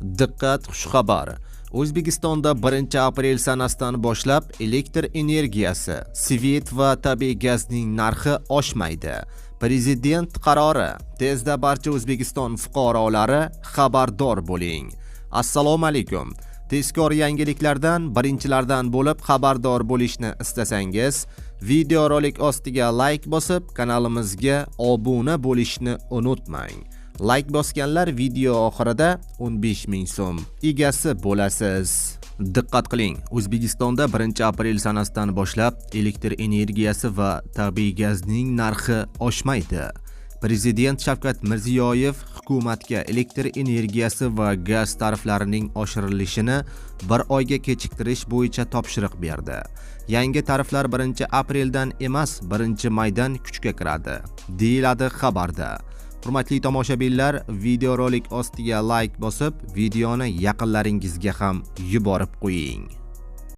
Diqqat, xushxabar. O'zbekistonda 1 aprel sanasidan boshlab elektr energiyasi, svet va tabiiy gazning narxi oshmaydi. Prezident qarori. Tezda barcha O'zbekiston fuqarolari xabardor bo'ling. Assalomu alaykum. Tezkor yangiliklardan birinchilardan bo'lib xabardor bo'lishni istasangiz, video rolik ostiga like bosib, kanalimizga obuna bo'lishni unutmang. Like bosganlar video oxirida 15 ming so'm egasi bo'lasiz. Diqqat qiling, O'zbekistonda 1 aprel sanasidan boshlab elektr energiyasi va tabiiy gazning narxi oshmaydi. Prezident Shavkat Mirziyoyev hukumatga elektr energiyasi va gaz tariflarining oshirilishini 1 oyga kechiktirish bo'yicha topshiriq berdi. Yangi tariflar 1 apreldan emas, 1 maydan kuchga kiradi, deyiladi xabarda. Hurmatli tomoshabinlar, video rolik ostiga like bosib, videoni yaqinlaringizga ham yuborib qo'ying.